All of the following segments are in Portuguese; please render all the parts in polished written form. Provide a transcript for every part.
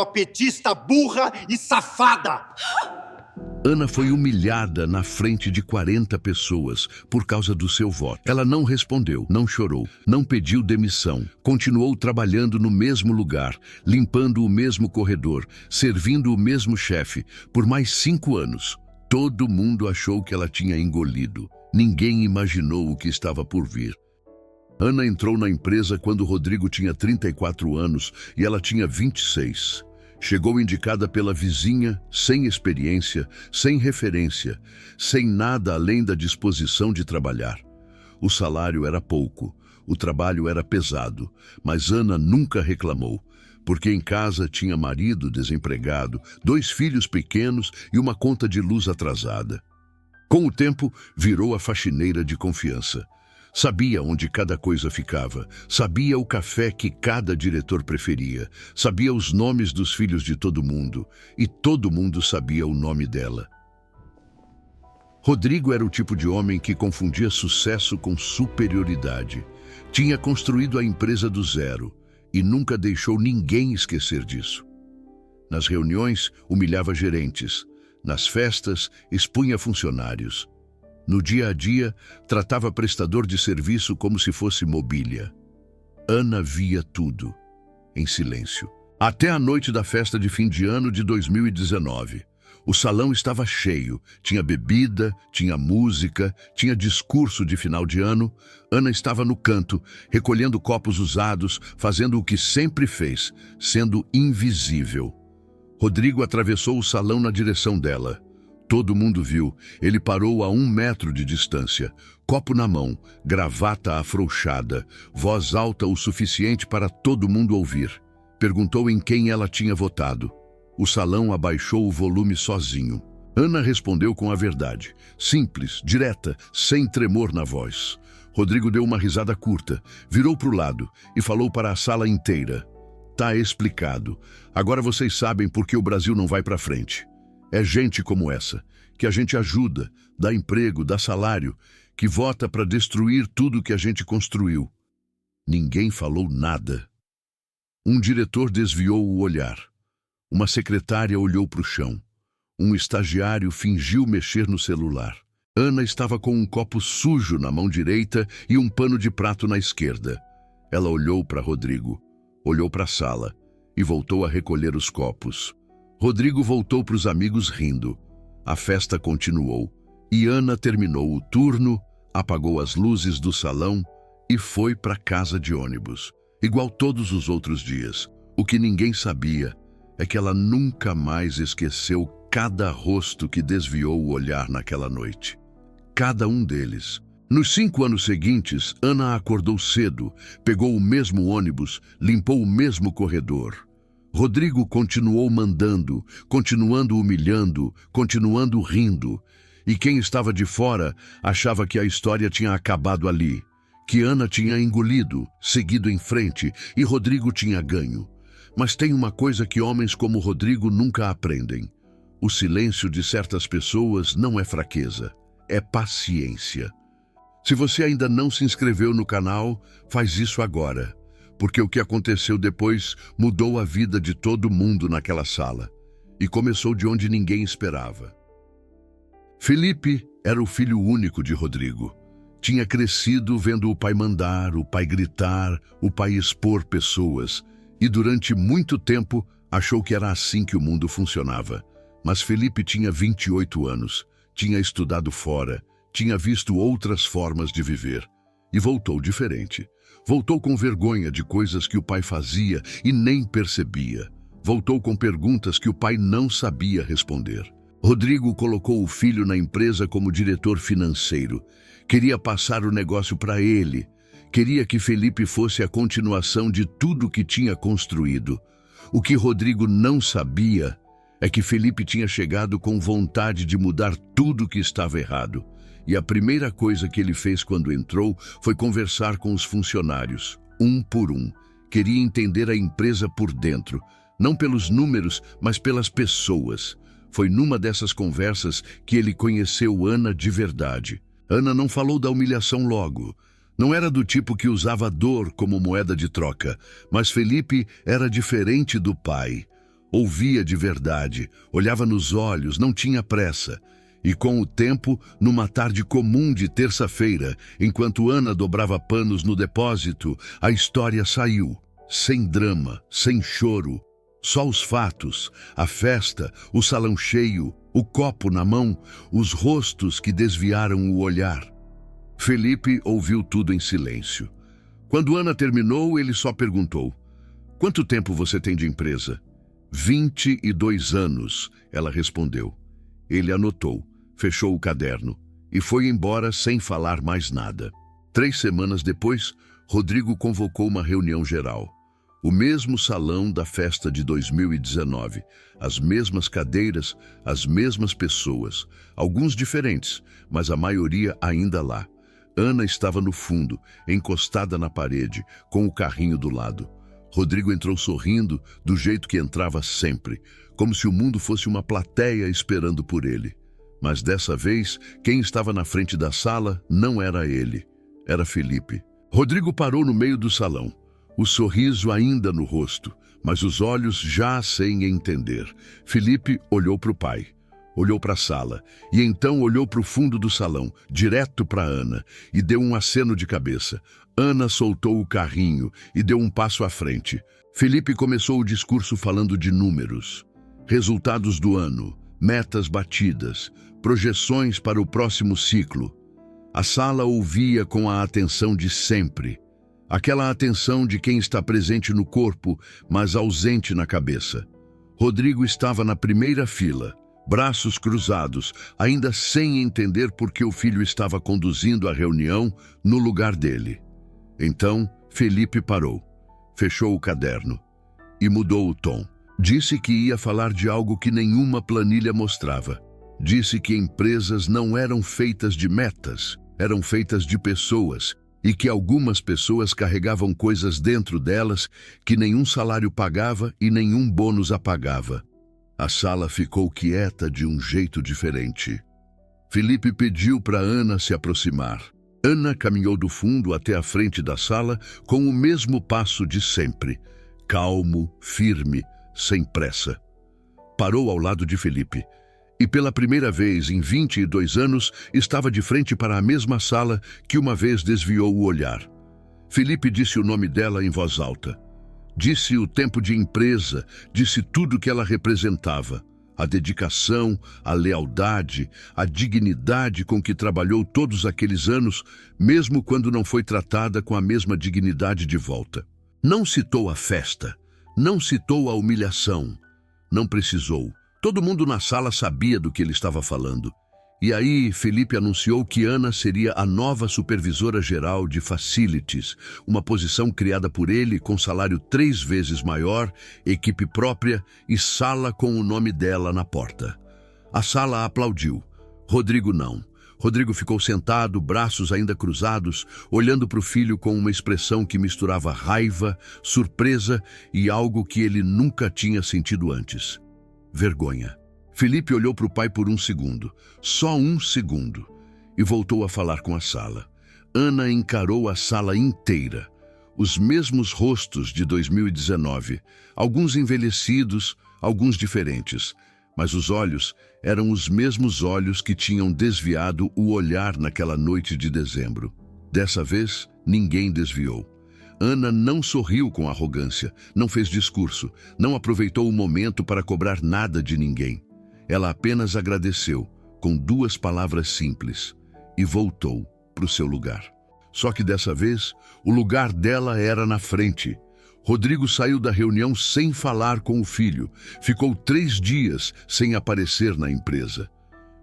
petista burra e safada! Ana foi humilhada na frente de 40 pessoas por causa do seu voto. Ela não respondeu, não chorou, não pediu demissão. Continuou trabalhando no mesmo lugar, limpando o mesmo corredor, servindo o mesmo chefe, por mais 5 anos. Todo mundo achou que ela tinha engolido. Ninguém imaginou o que estava por vir. Ana entrou na empresa quando Rodrigo tinha 34 anos e ela tinha 26. Chegou indicada pela vizinha, sem experiência, sem referência, sem nada além da disposição de trabalhar. O salário era pouco, o trabalho era pesado, mas Ana nunca reclamou, porque em casa tinha marido desempregado, 2 filhos pequenos e uma conta de luz atrasada. Com o tempo, virou a faxineira de confiança. Sabia onde cada coisa ficava, sabia o café que cada diretor preferia, sabia os nomes dos filhos de todo mundo, e todo mundo sabia o nome dela. Rodrigo era o tipo de homem que confundia sucesso com superioridade. Tinha construído a empresa do zero e nunca deixou ninguém esquecer disso. Nas reuniões, humilhava gerentes. Nas festas, expunha funcionários. No dia a dia, tratava prestador de serviço como se fosse mobília. Ana via tudo, em silêncio. Até a noite da festa de fim de ano de 2019. O salão estava cheio, tinha bebida, tinha música, tinha discurso de final de ano. Ana estava no canto, recolhendo copos usados, fazendo o que sempre fez, sendo invisível. Rodrigo atravessou o salão na direção dela. Todo mundo viu. Ele parou a 1 metro de distância, copo na mão, gravata afrouxada, voz alta o suficiente para todo mundo ouvir. Perguntou em quem ela tinha votado. O salão abaixou o volume sozinho. Ana respondeu com a verdade, simples, direta, sem tremor na voz. Rodrigo deu uma risada curta, virou para o lado e falou para a sala inteira. Tá explicado. Agora vocês sabem por que o Brasil não vai para frente. É gente como essa, que a gente ajuda, dá emprego, dá salário, que vota para destruir tudo que a gente construiu. Ninguém falou nada. Um diretor desviou o olhar. Uma secretária olhou para o chão. Um estagiário fingiu mexer no celular. Ana estava com um copo sujo na mão direita e um pano de prato na esquerda. Ela olhou para Rodrigo, olhou para a sala e voltou a recolher os copos. Rodrigo voltou para os amigos rindo. A festa continuou e Ana terminou o turno, apagou as luzes do salão e foi para casa de ônibus, igual todos os outros dias. O que ninguém sabia é que ela nunca mais esqueceu cada rosto que desviou o olhar naquela noite. Cada um deles. Nos 5 anos seguintes, Ana acordou cedo, pegou o mesmo ônibus, limpou o mesmo corredor. Rodrigo continuou mandando, continuando humilhando, continuando rindo. E quem estava de fora achava que a história tinha acabado ali, que Ana tinha engolido, seguido em frente e Rodrigo tinha ganho. Mas tem uma coisa que homens como Rodrigo nunca aprendem. O silêncio de certas pessoas não é fraqueza, é paciência. Se você ainda não se inscreveu no canal, faz isso agora. Porque o que aconteceu depois mudou a vida de todo mundo naquela sala. E começou de onde ninguém esperava. Felipe era o filho único de Rodrigo. Tinha crescido vendo o pai mandar, o pai gritar, o pai expor pessoas. E durante muito tempo achou que era assim que o mundo funcionava. Mas Felipe tinha 28 anos, tinha estudado fora, tinha visto outras formas de viver. E voltou diferente. Voltou com vergonha de coisas que o pai fazia e nem percebia. Voltou com perguntas que o pai não sabia responder. Rodrigo colocou o filho na empresa como diretor financeiro. Queria passar o negócio para ele. Queria que Felipe fosse a continuação de tudo que tinha construído. O que Rodrigo não sabia é que Felipe tinha chegado com vontade de mudar tudo que estava errado. E a primeira coisa que ele fez quando entrou foi conversar com os funcionários, um por um. Queria entender a empresa por dentro, não pelos números, mas pelas pessoas. Foi numa dessas conversas que ele conheceu Ana de verdade. Ana não falou da humilhação logo. Não era do tipo que usava a dor como moeda de troca, mas Felipe era diferente do pai. Ouvia de verdade, olhava nos olhos, não tinha pressa. E com o tempo, numa tarde comum de terça-feira, enquanto Ana dobrava panos no depósito, a história saiu. Sem drama, sem choro. Só os fatos, a festa, o salão cheio, o copo na mão, os rostos que desviaram o olhar. Felipe ouviu tudo em silêncio. Quando Ana terminou, ele só perguntou: "Quanto tempo você tem de empresa?" 22 anos, ela respondeu. Ele anotou, fechou o caderno e foi embora sem falar mais nada. 3 semanas depois, Rodrigo convocou uma reunião geral. O mesmo salão da festa de 2019, as mesmas cadeiras, as mesmas pessoas, alguns diferentes, mas a maioria ainda lá. Ana estava no fundo, encostada na parede, com o carrinho do lado. Rodrigo entrou sorrindo, do jeito que entrava sempre, como se o mundo fosse uma plateia esperando por ele. Mas dessa vez, quem estava na frente da sala não era ele, era Felipe. Rodrigo parou no meio do salão, o sorriso ainda no rosto, mas os olhos já sem entender. Felipe olhou para o pai, olhou para a sala, e então olhou para o fundo do salão, direto para Ana, e deu um aceno de cabeça. Ana soltou o carrinho e deu um passo à frente. Felipe começou o discurso falando de números, resultados do ano, metas batidas, projeções para o próximo ciclo. A sala ouvia com a atenção de sempre. Aquela atenção de quem está presente no corpo, mas ausente na cabeça. Rodrigo estava na primeira fila, braços cruzados, ainda sem entender por que o filho estava conduzindo a reunião no lugar dele. Então, Felipe parou, fechou o caderno e mudou o tom. Disse que ia falar de algo que nenhuma planilha mostrava. Disse que empresas não eram feitas de metas, eram feitas de pessoas, e que algumas pessoas carregavam coisas dentro delas que nenhum salário pagava e nenhum bônus apagava. A sala ficou quieta de um jeito diferente. Felipe pediu para Ana se aproximar. Ana caminhou do fundo até a frente da sala com o mesmo passo de sempre, calmo, firme, sem pressa. Parou ao lado de Felipe. E pela primeira vez em 22 anos, estava de frente para a mesma sala que uma vez desviou o olhar. Felipe disse o nome dela em voz alta. Disse o tempo de empresa, disse tudo que ela representava. A dedicação, a lealdade, a dignidade com que trabalhou todos aqueles anos, mesmo quando não foi tratada com a mesma dignidade de volta. Não citou a festa, não citou a humilhação, não precisou. Todo mundo na sala sabia do que ele estava falando. E aí, Felipe anunciou que Ana seria a nova supervisora geral de Facilities, uma posição criada por ele com salário 3 vezes maior, equipe própria e sala com o nome dela na porta. A sala aplaudiu. Rodrigo não. Rodrigo ficou sentado, braços ainda cruzados, olhando para o filho com uma expressão que misturava raiva, surpresa e algo que ele nunca tinha sentido antes. Vergonha. Felipe olhou para o pai por um segundo, só um segundo, e voltou a falar com a sala. Ana encarou a sala inteira. Os mesmos rostos de 2019, alguns envelhecidos, alguns diferentes, mas os olhos eram os mesmos olhos que tinham desviado o olhar naquela noite de dezembro. Dessa vez, ninguém desviou. Ana não sorriu com arrogância, não fez discurso, não aproveitou o momento para cobrar nada de ninguém. Ela apenas agradeceu, com 2 palavras simples, e voltou para o seu lugar. Só que dessa vez, o lugar dela era na frente. Rodrigo saiu da reunião sem falar com o filho, ficou 3 dias sem aparecer na empresa.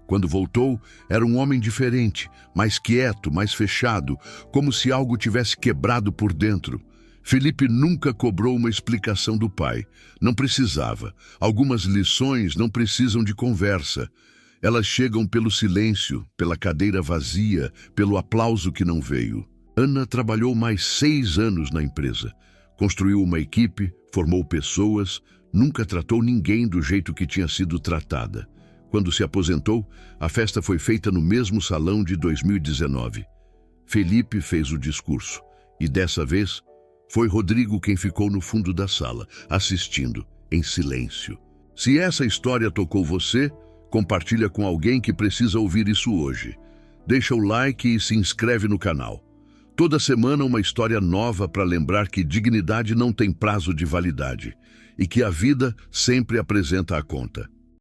Quando voltou, era um homem diferente, mais quieto, mais fechado, como se algo tivesse quebrado por dentro. Felipe nunca cobrou uma explicação do pai. Não precisava. Algumas lições não precisam de conversa. Elas chegam pelo silêncio, pela cadeira vazia, pelo aplauso que não veio. Ana trabalhou mais 6 anos na empresa. Construiu uma equipe, formou pessoas, nunca tratou ninguém do jeito que tinha sido tratada. Quando se aposentou, a festa foi feita no mesmo salão de 2019. Felipe fez o discurso, e dessa vez, foi Rodrigo quem ficou no fundo da sala, assistindo. em silêncio. Se essa história tocou você, compartilha com alguém que precisa ouvir isso hoje. Deixa o like e se inscreve no canal. Toda semana uma história nova para lembrar que dignidade não tem prazo de validade e que a vida sempre apresenta a conta.